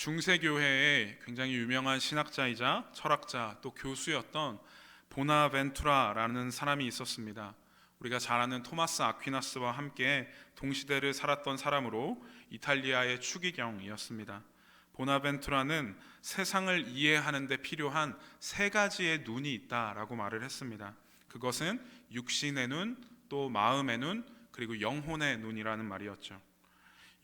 중세교회의 굉장히 유명한 신학자이자 철학자 또 교수였던 보나벤투라라는 사람이 있었습니다. 우리가 잘 아는 토마스 아퀴나스와 함께 동시대를 살았던 사람으로 이탈리아의 추기경이었습니다. 보나벤투라는 세상을 이해하는 데 필요한 세 가지의 눈이 있다라고 말을 했습니다. 그것은 육신의 눈, 또 마음의 눈, 그리고 영혼의 눈이라는 말이었죠.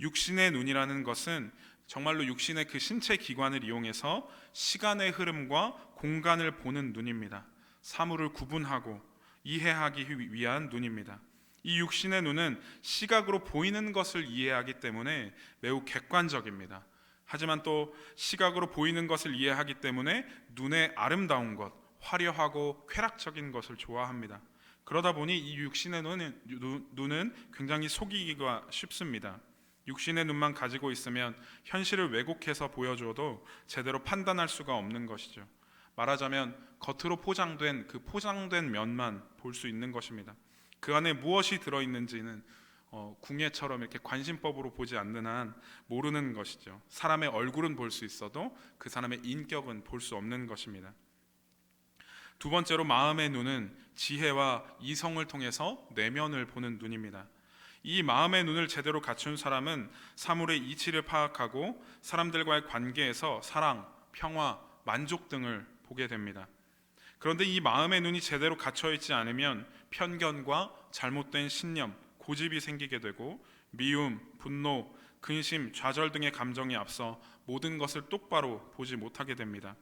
육신의 눈이라는 것은 정말로 육신의 그 신체 기관을 이용해서 시간의 흐름과 공간을 보는 눈입니다. 사물을 구분하고 이해하기 위한 눈입니다. 이 육신의 눈은 시각으로 보이는 것을 이해하기 때문에 매우 객관적입니다. 하지만 또 시각으로 보이는 것을 이해하기 때문에 눈의 아름다운 것, 화려하고 쾌락적인 것을 좋아합니다. 그러다 보니 이 육신의 눈은 굉장히 속이기가 쉽습니다. 육신의 눈만 가지고 있으면 현실을 왜곡해서 보여줘도 제대로 판단할 수가 없는 것이죠. 말하자면 겉으로 포장된 그 포장된 면만 볼 수 있는 것입니다. 그 안에 무엇이 들어있는지는 궁예처럼 이렇게 관심법으로 보지 않는 한 모르는 것이죠. 사람의 얼굴은 볼 수 있어도 그 사람의 인격은 볼 수 없는 것입니다. 두 번째로 마음의 눈은 지혜와 이성을 통해서 내면을 보는 눈입니다. 이 마음의 눈을 제대로 갖춘 사람은 사물의 이치를 파악하고 사람들과의 관계에서 사랑, 평화, 만족 등을 보게 됩니다. 그런데 이 마음의 눈이 제대로 갖춰 있지 않으면 편견과 잘못된 신념, 고집이 생기게 되고 미움, 분노, 근심, 좌절 등의 감정이 앞서 모든 것을 똑바로 보지 못하게 됩니다.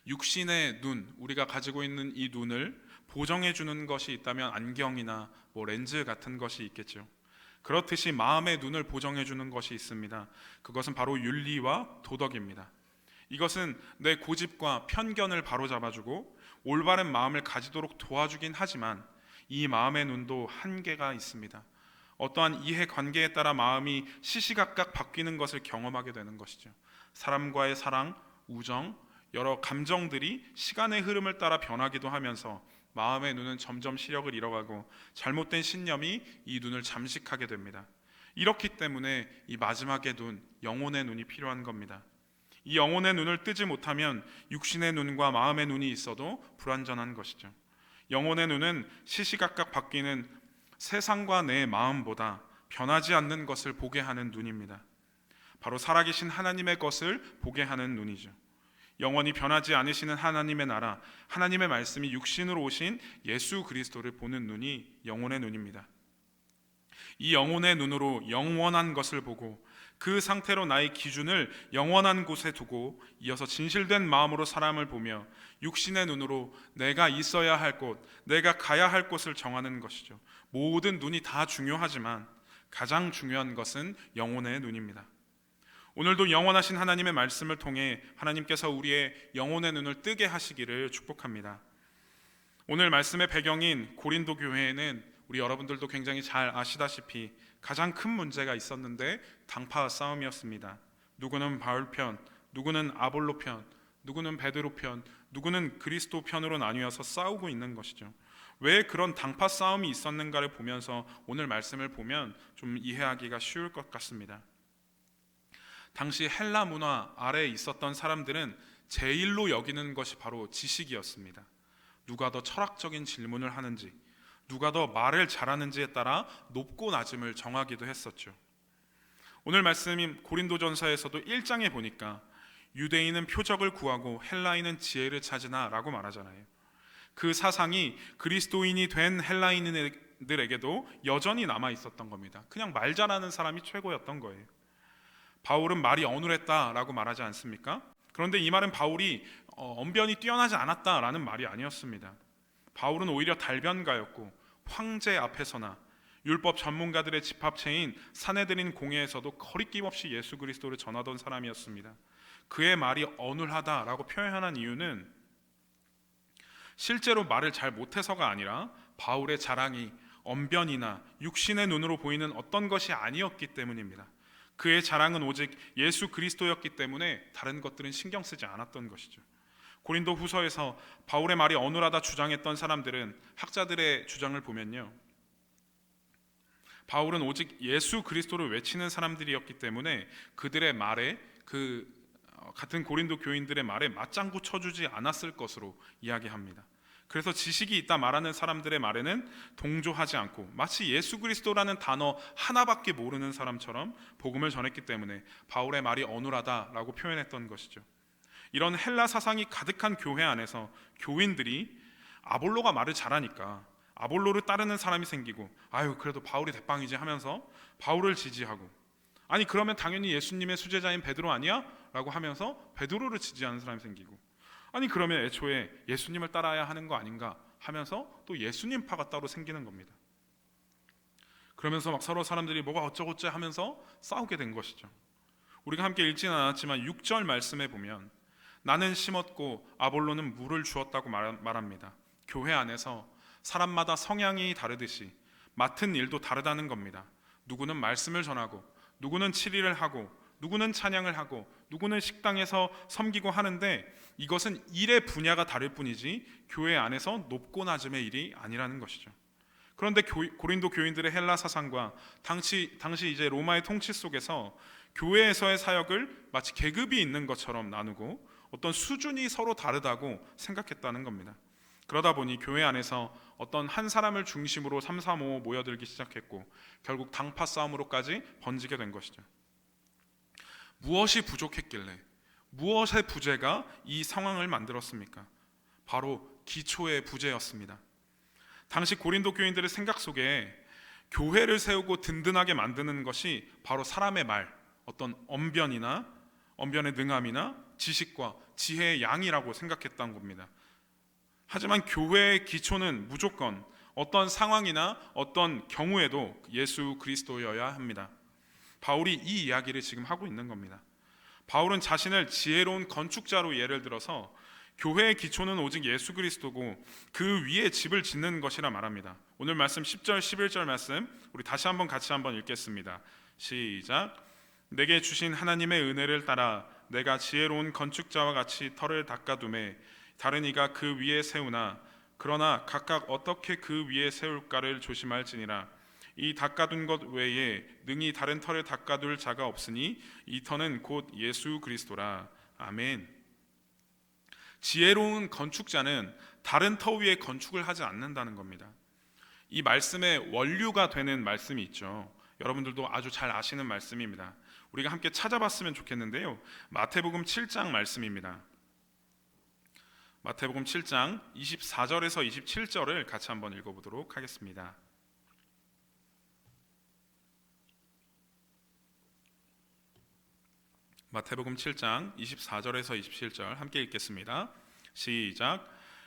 육신의 눈, 우리가 가지고 있는 이 눈을 보정해 주는 것이 있다면 안경이나 렌즈 같은 것이 있겠죠. 그렇듯이 마음의 눈을 보정해 주는 것이 있습니다. 그것은 바로 윤리와 도덕입니다. 이것은 내 고집과 편견을 바로잡아주고 올바른 마음을 가지도록 도와주긴 하지만 이 마음의 눈도 한계가 있습니다. 어떠한 이해관계에 따라 마음이 시시각각 바뀌는 것을 경험하게 되는 것이죠. 사람과의 사랑, 우정, 여러 감정들이 시간의 흐름을 따라 변하기도 하면서 마음의 눈은 점점 시력을 잃어가고 잘못된 신념이 이 눈을 잠식하게 됩니다. 이렇기 때문에 이 마지막의 눈, 영혼의 눈이 필요한 겁니다. 이 영혼의 눈을 뜨지 못하면 육신의 눈과 마음의 눈이 있어도 불완전한 것이죠. 영혼의 눈은 시시각각 바뀌는 세상과 내 마음보다 변하지 않는 것을 보게 하는 눈입니다. 바로 살아계신 하나님의 것을 보게 하는 눈이죠. 영원히 변하지 않으시는 하나님의 나라, 하나님의 말씀이 육신으로 오신 예수 그리스도를 보는 눈이 영혼의 눈입니다. 이 영혼의 눈으로 영원한 것을 보고 그 상태로 나의 기준을 영원한 곳에 두고 이어서 진실된 마음으로 사람을 보며 육신의 눈으로 내가 있어야 할 곳, 내가 가야 할 곳을 정하는 것이죠. 모든 눈이 다 중요하지만 가장 중요한 것은 영혼의 눈입니다. 오늘도 영원하신 하나님의 말씀을 통해 하나님께서 우리의 영혼의 눈을 뜨게 하시기를 축복합니다. 오늘 말씀의 배경인 고린도 교회에는 우리 여러분들도 굉장히 잘 아시다시피 가장 큰 문제가 있었는데 당파 싸움이었습니다. 누구는 바울 편, 누구는 아볼로 편, 누구는 베드로 편, 누구는 그리스도 편으로 나뉘어서 싸우고 있는 것이죠. 왜 그런 당파 싸움이 있었는가를 보면서 오늘 말씀을 보면 좀 이해하기가 쉬울 것 같습니다. 당시 헬라 문화 아래에 있었던 사람들은 제일로 여기는 것이 바로 지식이었습니다. 누가 더 철학적인 질문을 하는지, 누가 더 말을 잘하는지에 따라 높고 낮음을 정하기도 했었죠. 오늘 말씀인 고린도전서에서도 1장에 보니까 유대인은 표적을 구하고 헬라인은 지혜를 찾으나 라고 말하잖아요. 그 사상이 그리스도인이 된 헬라인들에게도 여전히 남아 있었던 겁니다. 그냥 말 잘하는 사람이 최고였던 거예요. 바울은 말이 어눌했다라고 말하지 않습니까? 그런데 이 말은 바울이 언변이 뛰어나지 않았다라는 말이 아니었습니다. 바울은 오히려 달변가였고 황제 앞에서나 율법 전문가들의 집합체인 사내들인 공회에서도 거리낌 없이 예수 그리스도를 전하던 사람이었습니다. 그의 말이 어눌하다라고 표현한 이유는 실제로 말을 잘 못해서가 아니라 바울의 자랑이 언변이나 육신의 눈으로 보이는 어떤 것이 아니었기 때문입니다. 그의 자랑은 오직 예수 그리스도였기 때문에 다른 것들은 신경 쓰지 않았던 것이죠. 고린도 후서에서 바울의 말이 어눌하다 주장했던 사람들은 학자들의 주장을 보면요, 바울은 오직 예수 그리스도를 외치는 사람들이었기 때문에 그들의 말에 같은 고린도 교인들의 말에 맞장구 쳐주지 않았을 것으로 이야기합니다. 그래서 지식이 있다 말하는 사람들의 말에는 동조하지 않고 마치 예수 그리스도라는 단어 하나밖에 모르는 사람처럼 복음을 전했기 때문에 바울의 말이 어눌하다라고 표현했던 것이죠. 이런 헬라 사상이 가득한 교회 안에서 교인들이 아볼로가 말을 잘하니까 아볼로를 따르는 사람이 생기고, 아유 그래도 바울이 대빵이지 하면서 바울을 지지하고, 아니 그러면 당연히 예수님의 수제자인 베드로 아니야? 라고 하면서 베드로를 지지하는 사람이 생기고, 아니 그러면 애초에 예수님을 따라야 하는 거 아닌가 하면서 또 예수님파가 따로 생기는 겁니다. 그러면서 막 서로 사람들이 뭐가 어쩌고저쩌 하면서 싸우게 된 것이죠. 우리가 함께 읽지는 않았지만 6절 말씀에 보면 나는 심었고 아볼로는 물을 주었다고 말합니다. 교회 안에서 사람마다 성향이 다르듯이 맡은 일도 다르다는 겁니다. 누구는 말씀을 전하고, 누구는 치리를 하고, 누구는 찬양을 하고, 누구는 식당에서 섬기고 하는데 이것은 일의 분야가 다를 뿐이지 교회 안에서 높고 낮음의 일이 아니라는 것이죠. 그런데 고린도 교인들의 헬라 사상과 당시 이제 로마의 통치 속에서 교회에서의 사역을 마치 계급이 있는 것처럼 나누고 어떤 수준이 서로 다르다고 생각했다는 겁니다. 그러다 보니 교회 안에서 어떤 한 사람을 중심으로 3, 4, 5 모여들기 시작했고 결국 당파 싸움으로까지 번지게 된 것이죠. 무엇이 부족했길래, 무엇의 부재가 이 상황을 만들었습니까? 바로 기초의 부재였습니다. 당시 고린도 교인들의 생각 속에 교회를 세우고 든든하게 만드는 것이 바로 사람의 말, 어떤 언변의 능함이나 지식과 지혜의 양이라고 생각했던 겁니다. 하지만 교회의 기초는 무조건 어떤 상황이나 어떤 경우에도 예수 그리스도여야 합니다. 바울이 이 이야기를 지금 하고 있는 겁니다. 바울은 자신을 지혜로운 건축자로 예를 들어서 교회의 기초는 오직 예수 그리스도고 그 위에 집을 짓는 것이라 말합니다. 오늘 말씀 10절 11절 말씀 우리 다시 한번 같이 한번 읽겠습니다. 시작. 내게 주신 하나님의 은혜를 따라 내가 지혜로운 건축자와 같이 터를 닦아두매 다른 이가 그 위에 세우나 그러나 각각 어떻게 그 위에 세울까를 조심할지니라. 이 닦아둔 것 외에 능히 다른 터를 닦아둘 자가 없으니 이 터는 곧 예수 그리스도라. 아멘. 지혜로운 건축자는 다른 터 위에 건축을 하지 않는다는 겁니다. 이 말씀의 원류가 되는 말씀이 있죠. 여러분들도 아주 잘 아시는 말씀입니다. 우리가 함께 찾아봤으면 좋겠는데요. 마태복음 7장 말씀입니다. 마태복음 7장 24절에서 27절을 같이 한번 읽어보도록 하겠습니다. 마태복음 7장 24절에서 27절 함께 읽겠습니다. 시작.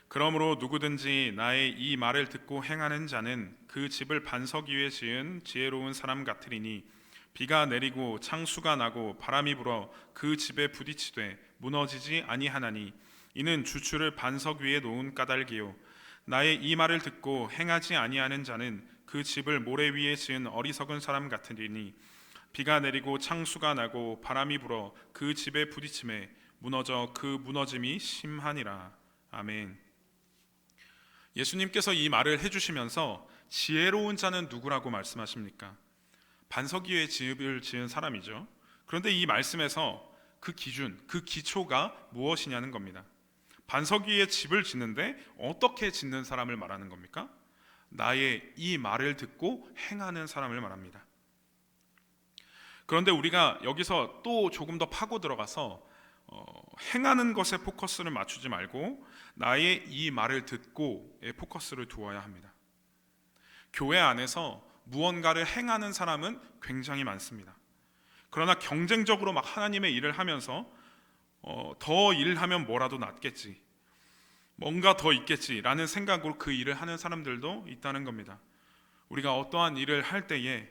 그러므로 누구든지 나의 이 말을 듣고 행하는 자는 그 집을 반석 위에 지은 지혜로운 사람 같으리니 비가 내리고 창수가 나고 바람이 불어 그 집에 부딪히되 무너지지 아니하나니 이는 주추를 반석 위에 놓은 까닭이요 나의 이 말을 듣고 행하지 아니하는 자는 그 집을 모래 위에 지은 어리석은 사람 같으리니 비가 내리고 창수가 나고 바람이 불어 그 집에 부딪힘에 무너져 그 무너짐이 심하니라. 아멘. 예수님께서 이 말을 해주시면서 지혜로운 자는 누구라고 말씀하십니까? 반석 위에 집을 지은 사람이죠. 그런데 이 말씀에서 그 기준, 그 기초가 무엇이냐는 겁니다. 반석 위에 집을 짓는데 어떻게 짓는 사람을 말하는 겁니까? 나의 이 말을 듣고 행하는 사람을 말합니다. 그런데 우리가 여기서 또 조금 더 파고 들어가서 행하는 것에 포커스를 맞추지 말고 나의 이 말을 듣고의 포커스를 두어야 합니다. 교회 안에서 무언가를 행하는 사람은 굉장히 많습니다. 그러나 경쟁적으로 막 하나님의 일을 하면서 더 일하면 뭐라도 낫겠지, 뭔가 더 있겠지라는 생각으로 그 일을 하는 사람들도 있다는 겁니다. 우리가 어떠한 일을 할 때에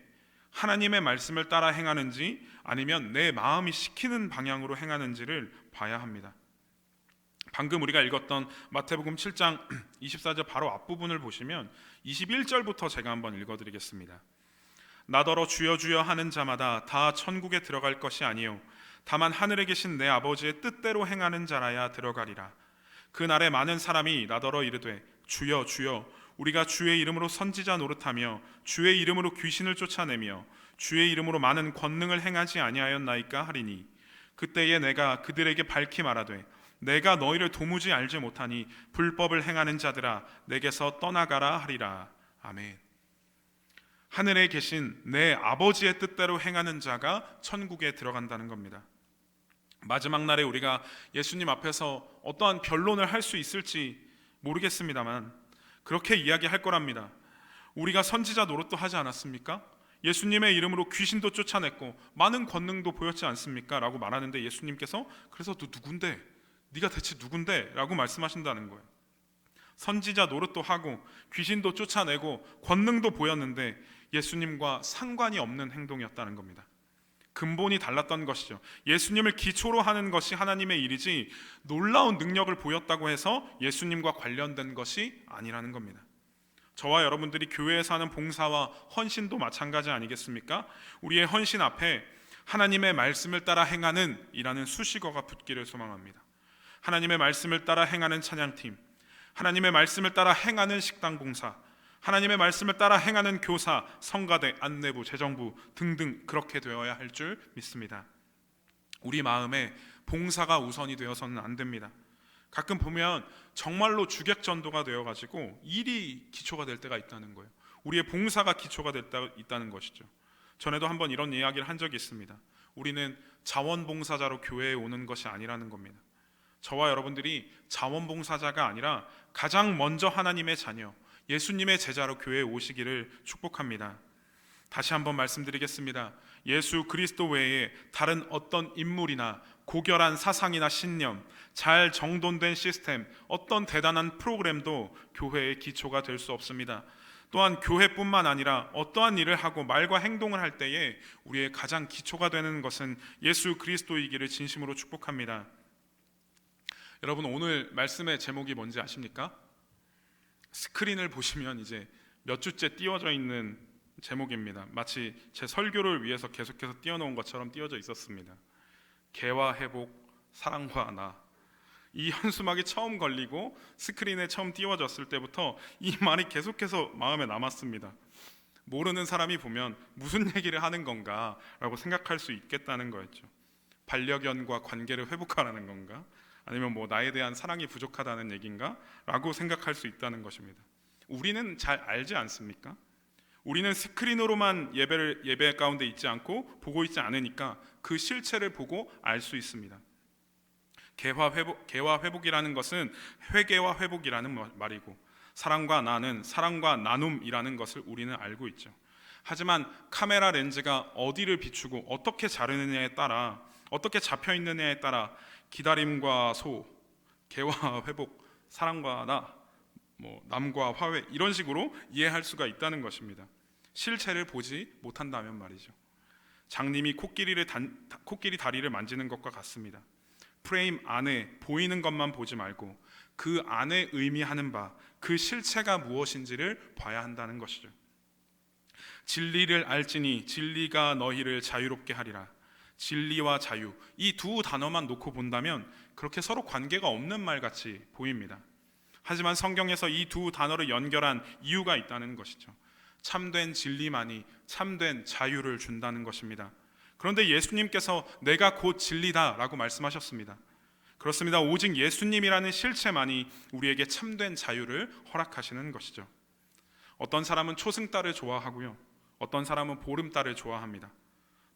하나님의 말씀을 따라 행하는지 아니면 내 마음이 시키는 방향으로 행하는지를 봐야 합니다. 방금 우리가 읽었던 마태복음 7장 24절 바로 앞부분을 보시면 21절부터 제가 한번 읽어드리겠습니다. 나더러 주여 주여 하는 자마다 다 천국에 들어갈 것이 아니요 다만 하늘에 계신 내 아버지의 뜻대로 행하는 자라야 들어가리라. 그날에 많은 사람이 나더러 이르되 주여 주여 우리가 주의 이름으로 선지자 노릇하며 주의 이름으로 귀신을 쫓아내며 주의 이름으로 많은 권능을 행하지 아니하였나이까 하리니 그때에 내가 그들에게 밝히 말하되 내가 너희를 도무지 알지 못하니 불법을 행하는 자들아 내게서 떠나가라 하리라. 아멘. 하늘에 계신 내 아버지의 뜻대로 행하는 자가 천국에 들어간다는 겁니다. 마지막 날에 우리가 예수님 앞에서 어떠한 변론을 할 수 있을지 모르겠습니다만 그렇게 이야기할 거랍니다. 우리가 선지자 노릇도 하지 않았습니까? 예수님의 이름으로 귀신도 쫓아냈고 많은 권능도 보였지 않습니까? 라고 말하는데 예수님께서 그래서 너 누군데? 네가 대체 누군데? 라고 말씀하신다는 거예요. 선지자 노릇도 하고 귀신도 쫓아내고 권능도 보였는데 예수님과 상관이 없는 행동이었다는 겁니다. 근본이 달랐던 것이죠. 예수님을 기초로 하는 것이 하나님의 일이지 놀라운 능력을 보였다고 해서 예수님과 관련된 것이 아니라는 겁니다. 저와 여러분들이 교회에서 하는 봉사와 헌신도 마찬가지 아니겠습니까? 우리의 헌신 앞에 하나님의 말씀을 따라 행하는 이라는 수식어가 붙기를 소망합니다. 하나님의 말씀을 따라 행하는 찬양팀, 하나님의 말씀을 따라 행하는 식당 봉사, 하나님의 말씀을 따라 행하는 교사, 성가대, 안내부, 재정부 등등 그렇게 되어야 할 줄 믿습니다. 우리 마음에 봉사가 우선이 되어서는 안 됩니다. 가끔 보면 정말로 주객전도가 되어가지고 일이 기초가 될 때가 있다는 거예요. 우리의 봉사가 기초가 있다는 것이죠. 전에도 한번 이런 이야기를 한 적이 있습니다. 우리는 자원봉사자로 교회에 오는 것이 아니라는 겁니다. 저와 여러분들이 자원봉사자가 아니라 가장 먼저 하나님의 자녀, 예수님의 제자로 교회에 오시기를 축복합니다. 다시 한번 말씀드리겠습니다. 예수 그리스도 외에 다른 어떤 인물이나 고결한 사상이나 신념, 잘 정돈된 시스템, 어떤 대단한 프로그램도 교회의 기초가 될 수 없습니다. 또한 교회뿐만 아니라 어떠한 일을 하고 말과 행동을 할 때에 우리의 가장 기초가 되는 것은 예수 그리스도이기를 진심으로 축복합니다. 여러분, 오늘 말씀의 제목이 뭔지 아십니까? 스크린을 보시면 이제 몇 주째 띄워져 있는 제목입니다. 마치 제 설교를 위해서 계속해서 띄워놓은 것처럼 띄워져 있었습니다. 개와 회복, 사랑과 나. 이 현수막이 처음 걸리고 스크린에 처음 띄워졌을 때부터 이 말이 계속해서 마음에 남았습니다. 모르는 사람이 보면 무슨 얘기를 하는 건가 라고 생각할 수 있겠다는 거였죠. 반려견과 관계를 회복하라는 건가? 아니면 나에 대한 사랑이 부족하다는 얘기인가? 라고 생각할 수 있다는 것입니다. 우리는 잘 알지 않습니까? 우리는 스크린으로만 예배 가운데 있지 않고 보고 있지 않으니까 그 실체를 보고 알 수 있습니다. 개와 회복이라는 것은 회개와 회복이라는 말이고, 사랑과 나는 사랑과 나눔이라는 것을 우리는 알고 있죠. 하지만 카메라 렌즈가 어디를 비추고 어떻게 자르느냐에 따라, 어떻게 잡혀 있느냐에 따라 기다림과 소, 개와 회복, 사랑과 나, 남과 화해 이런 식으로 이해할 수가 있다는 것입니다. 실체를 보지 못한다면 말이죠. 장님이 코끼리 다리를 만지는 것과 같습니다. 프레임 안에 보이는 것만 보지 말고 그 안에 의미하는 바, 그 실체가 무엇인지를 봐야 한다는 것이죠. 진리를 알지니 진리가 너희를 자유롭게 하리라. 진리와 자유, 이 두 단어만 놓고 본다면 그렇게 서로 관계가 없는 말같이 보입니다. 하지만 성경에서 이 두 단어를 연결한 이유가 있다는 것이죠. 참된 진리만이 참된 자유를 준다는 것입니다. 그런데 예수님께서 내가 곧 진리다 라고 말씀하셨습니다. 그렇습니다. 오직 예수님이라는 실체만이 우리에게 참된 자유를 허락하시는 것이죠. 어떤 사람은 초승달을 좋아하고요, 어떤 사람은 보름달을 좋아합니다.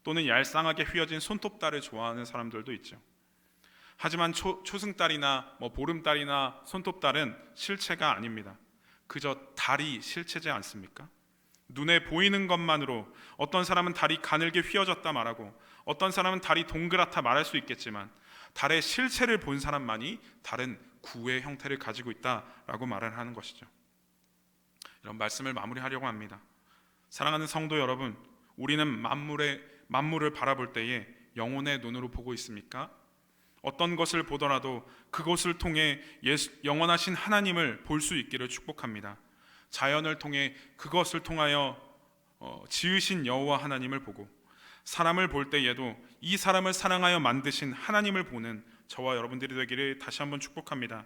또는 얄쌍하게 휘어진 손톱달을 좋아하는 사람들도 있죠. 하지만 초승달이나 보름달이나 손톱달은 실체가 아닙니다. 그저 달이 실체지 않습니까? 눈에 보이는 것만으로 어떤 사람은 달이 가늘게 휘어졌다 말하고, 어떤 사람은 달이 동그랗다 말할 수 있겠지만, 달의 실체를 본 사람만이 달은 구의 형태를 가지고 있다라고 말을 하는 것이죠. 이런 말씀을 마무리하려고 합니다. 사랑하는 성도 여러분, 우리는 만물을 바라볼 때에 영혼의 눈으로 보고 있습니까? 어떤 것을 보더라도 그것을 통해 영원하신 하나님을 볼 수 있기를 축복합니다. 자연을 통해 그것을 통하여 지으신 여호와 하나님을 보고, 사람을 볼 때에도 이 사람을 사랑하여 만드신 하나님을 보는 저와 여러분들이 되기를 다시 한번 축복합니다.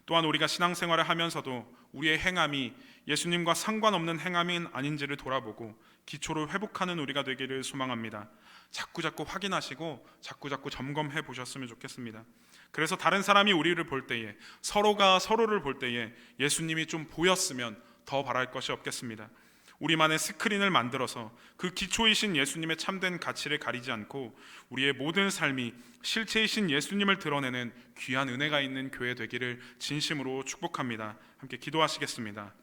또한 우리가 신앙생활을 하면서도 우리의 행함이 예수님과 상관없는 행함이 아닌지를 돌아보고 기초를 회복하는 우리가 되기를 소망합니다. 자꾸자꾸 확인하시고 자꾸자꾸 점검해 보셨으면 좋겠습니다. 그래서 다른 사람이 우리를 볼 때에, 서로가 서로를 볼 때에 예수님이 좀 보였으면 더 바랄 것이 없겠습니다. 우리만의 스크린을 만들어서 그 기초이신 예수님의 참된 가치를 가리지 않고 우리의 모든 삶이 실체이신 예수님을 드러내는 귀한 은혜가 있는 교회 되기를 진심으로 축복합니다. 함께 기도하시겠습니다.